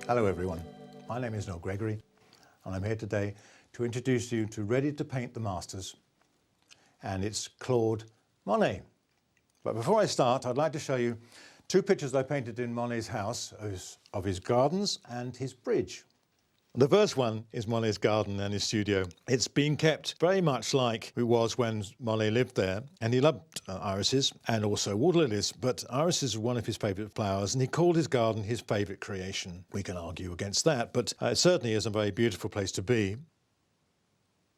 Hello everyone, my name is Noel Gregory and I'm here today to introduce you to Ready to Paint the Masters, and it's Claude Monet. But before I start, I'd like to show you two pictures I painted in Monet's house of his gardens and his bridge. The first one is Monet's garden and his studio. It's been kept very much like it was when Monet lived there, and he loved irises and also water lilies, but irises were one of his favourite flowers, and he called his garden his favourite creation. We can argue against that, but it certainly is a very beautiful place to be.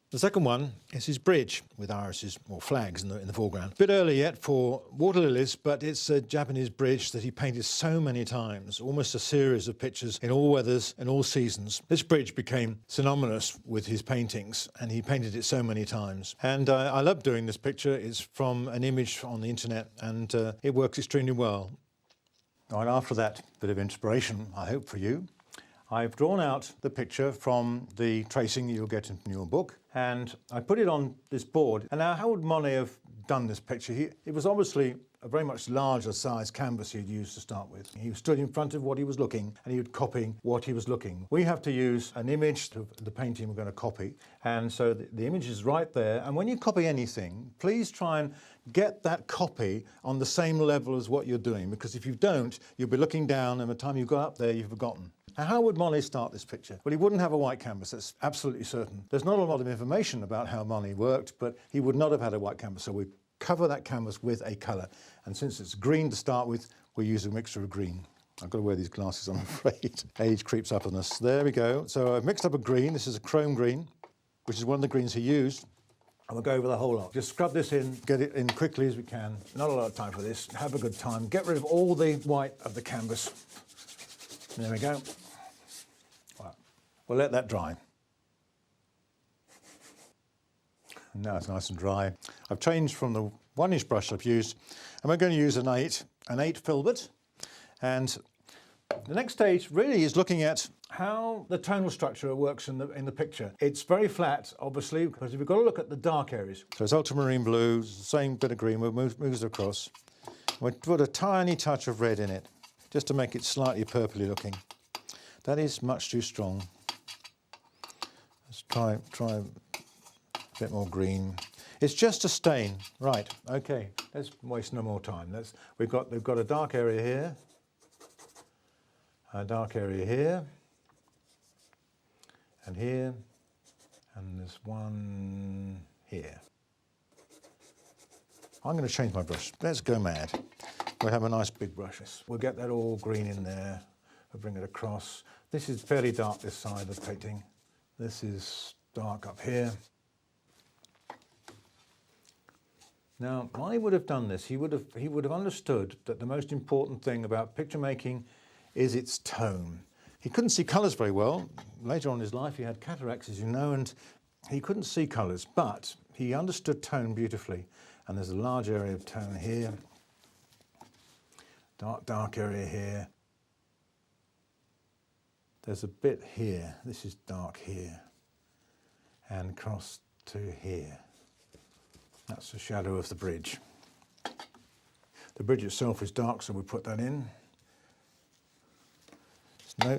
The second one is his bridge with irises or flags in the foreground. A bit early yet for water lilies, but it's a Japanese bridge that he painted so many times, almost a series of pictures in all weathers and all seasons. This bridge became synonymous with his paintings, and he painted it so many times. And I love doing this picture. It's from an image on the internet, and it works extremely well. Right after that bit of inspiration, I hope for you, I've drawn out the picture from the tracing you'll get in your book, and I put it on this board. And now, how would Monet have done this picture? It was obviously a very much larger size canvas he'd used to start with. He stood in front of what he was looking, and he would copy what he was looking. We have to use an image of the painting we're going to copy, and so the image is right there. And when you copy anything, please try and get that copy on the same level as what you're doing, because if you don't, you'll be looking down, and by the time you've got up there, you've forgotten. Now, how would Monet start this picture? Well, he wouldn't have a white canvas, that's absolutely certain. There's not a lot of information about how Monet worked, but he would not have had a white canvas, so we cover that canvas with a colour. And since it's green to start with, we use a mixture of green. I've got to wear these glasses, I'm afraid. Age creeps up on us. There we go. So I've mixed up a green. This is a chrome green, which is one of the greens he used. And we'll go over the whole lot. Just scrub this in, get it in quickly as we can. Not a lot of time for this. Have a good time. Get rid of all the white of the canvas. There we go. Right. We'll let that dry. Now it's nice and dry. I've changed from the 1-inch brush I've used, and we're going to use an 8 filbert. And the next stage really is looking at how the tonal structure works in the picture. It's very flat, obviously, because we've got to look at the dark areas. So it's ultramarine blue, same bit of green, moves across. We'll put a tiny touch of red in it, just to make it slightly purpley looking. That is much too strong. Let's try a bit more green. It's just a stain. Right, okay, let's waste no more time. We've got a dark area here, a dark area here, and here, and there's one here. I'm going to change my brush. Let's go mad. We'll have a nice big brush. We'll get that all green in there. We'll bring it across. This is fairly dark, this side of the painting. This is dark up here. Now, Monet would have done this. He would have understood that the most important thing about picture making is its tone. He couldn't see colours very well. Later on in his life, he had cataracts, as you know, and he couldn't see colours, but he understood tone beautifully. And there's a large area of tone here. Dark area here. There's a bit here. This is dark here. And across to here. That's the shadow of the bridge. The bridge itself is dark, so we put that in.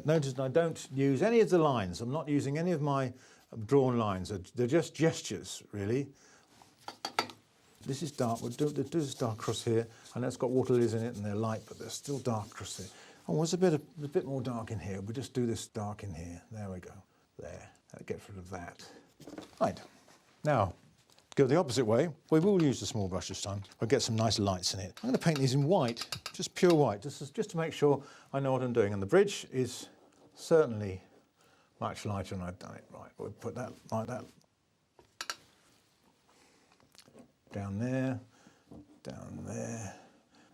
Notice I don't use any of the lines. I'm not using any of my drawn lines. They're just gestures, really. This is dark. We'll do this dark across here. I know it's got water lilies in it and they're light, but they're still dark across there. Oh, there's a bit more dark in here. We'll just do this dark in here. There we go. There. That gets rid of that. Right. Now, go the opposite way. We will use the small brush this time. We'll get some nice lights in it. I'm going to paint these in white, just pure white, just to make sure I know what I'm doing. And the bridge is certainly much lighter than I've done it. Right, we'll put that like that. Down there,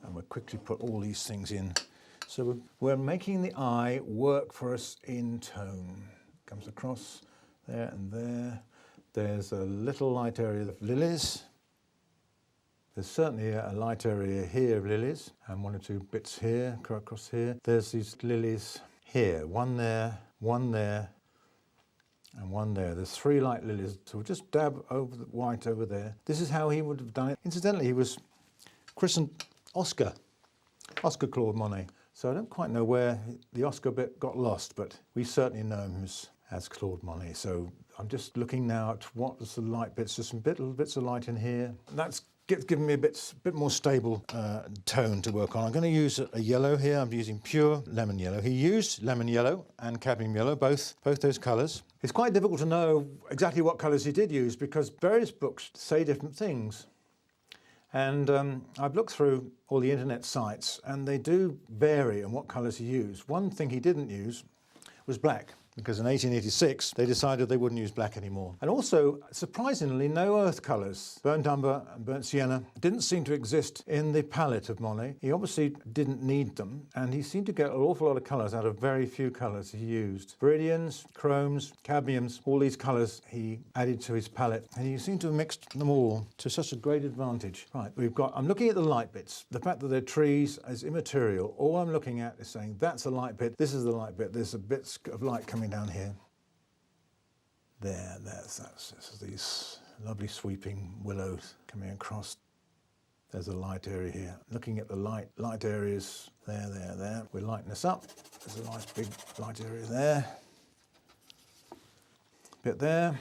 and we'll quickly put all these things in. So we're making the eye work for us in tone. Comes across there and there. There's a little light area of lilies. There's certainly a light area here of lilies, and 1 or 2 bits here, across here. There's these lilies here, one there, and one there. There's 3 light lilies, so we'll just dab over the white over there. This is how he would have done it. Incidentally, he was christened Oscar Claude Monet. So I don't quite know where the Oscar bit got lost, but we certainly know him as Claude Monet. So I'm just looking now at what was the light bits. There's some little bits of light in here. That's given me a bit more stable tone to work on. I'm going to use a yellow here. I'm using pure lemon yellow. He used lemon yellow and cadmium yellow, both those colours. It's quite difficult to know exactly what colours he did use because various books say different things. And I've looked through all the internet sites and they do vary on what colours he used. One thing he didn't use was black, because in 1886 they decided they wouldn't use black anymore. And also, surprisingly, no earth colours. Burnt umber and burnt sienna didn't seem to exist in the palette of Monet. He obviously didn't need them, and he seemed to get an awful lot of colours out of very few colours he used. Viridians, chromes, cadmiums, all these colours he added to his palette, and he seemed to have mixed them all to such a great advantage. Right, I'm looking at the light bits. The fact that they're trees is immaterial. All I'm looking at is saying, that's a light bit, this is the light bit, there's a bit of light coming down here. There's these lovely sweeping willows coming across. There's a light area here. Looking at the light areas, there. We're lighting this up. There's a nice big light area there. Bit there.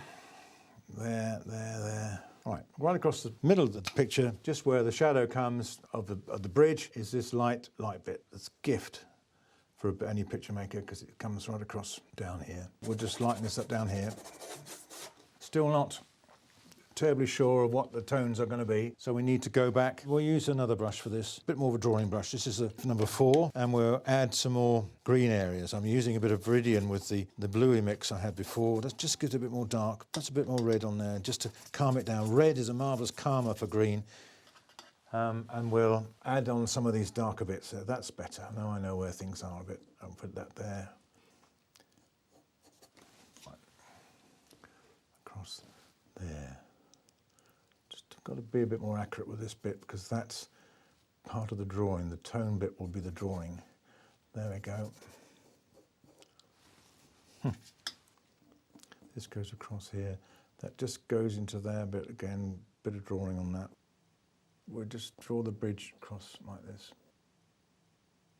Right across the middle of the picture, just where the shadow comes of the bridge, is this light bit. It's a gift for any picture maker because it comes right across down here. We'll just lighten this up down here. Still not terribly sure of what the tones are going to be, so we need to go back. We'll use another brush for this, a bit more of a drawing brush. This is a number 4, and we'll add some more green areas. I'm using a bit of Viridian with the bluey mix I had before. That just gives it a bit more dark. That's a bit more red on there, just to calm it down. Red is a marvellous calmer for green. And we'll add on some of these darker bits there. That's better. Now I know where things are a bit. I'll put that there. Right. Across there. Just got to be a bit more accurate with this bit because that's part of the drawing. The tone bit will be the drawing. There we go. This goes across here. That just goes into there, but again, bit of drawing on that. We'll just draw the bridge across like this.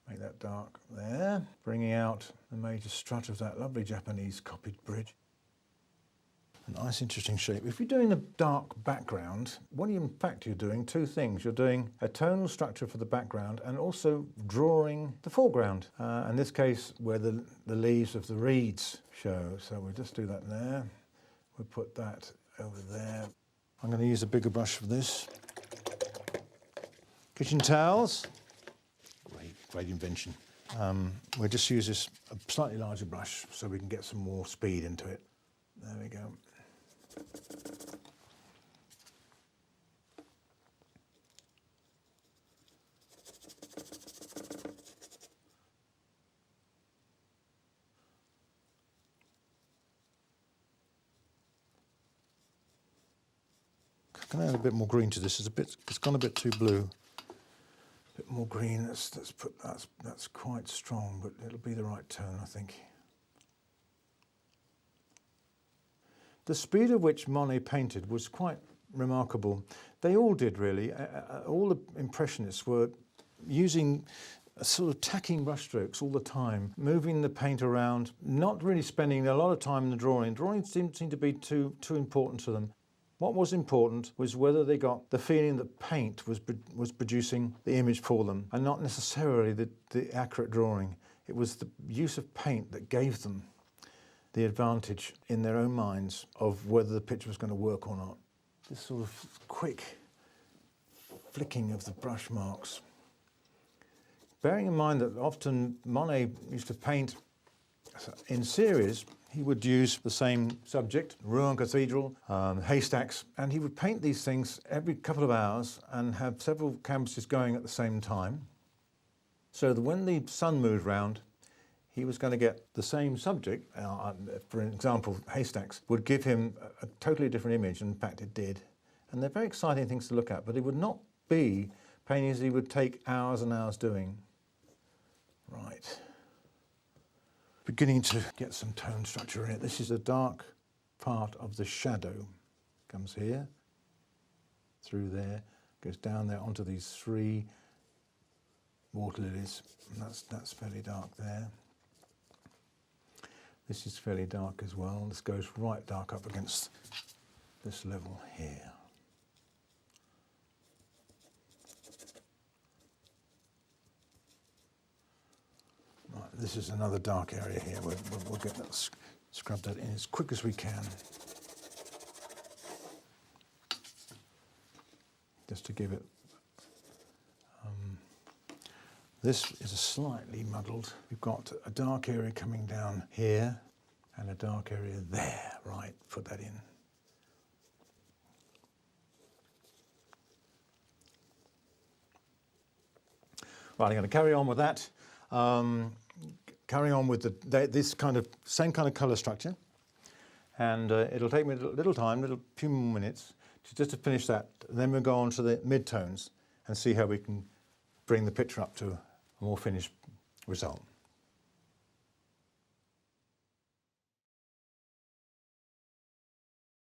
Make that dark there. Bringing out the major strut of that lovely Japanese copied bridge. A nice interesting shape. If you're doing a dark background, what in fact you're doing two things. You're doing a tonal structure for the background and also drawing the foreground. In this case, where the leaves of the reeds show. So we'll just do that there. We'll put that over there. I'm going to use a bigger brush for this. Kitchen towels, great invention. We'll just use this a slightly larger brush so we can get some more speed into it. There we go. Can I add a bit more green to this? It's gone a bit too blue. A bit more green. Let's put that's quite strong, but it'll be the right tone, I think. The speed at which Monet painted was quite remarkable. They all did, really. All the Impressionists were using sort of tacking brushstrokes all the time, moving the paint around, not really spending a lot of time in the drawing. Drawing seemed to be too important to them. What was important was whether they got the feeling that paint was producing the image for them, and not necessarily the accurate drawing. It was the use of paint that gave them the advantage in their own minds of whether the picture was going to work or not. This sort of quick flicking of the brush marks. Bearing in mind that often Monet used to paint in series, he would use the same subject, Rouen Cathedral, haystacks, and he would paint these things every couple of hours and have several canvases going at the same time. So that when the sun moved round, he was going to get the same subject, for example, haystacks, would give him a totally different image, and in fact it did. And they're very exciting things to look at, but it would not be paintings he would take hours and hours doing. Right. Beginning to get some tone structure in it. This is a dark part of the shadow. Comes here, through there, goes down there onto these three Water Lilies. And that's fairly dark there. This is fairly dark as well. This goes right dark up against this level here. Right, this is another dark area here. We'll get that, scrub that in as quick as we can. Just to give it, this is a slightly muddled. We've got a dark area coming down here and a dark area there, right, put that in. Right, I'm going to carry on with that. Carry on with this kind of, same kind of colour structure. And it'll take me a little time, few more minutes, just to finish that. Then we'll go on to the mid-tones and see how we can bring the picture up to a more finished result.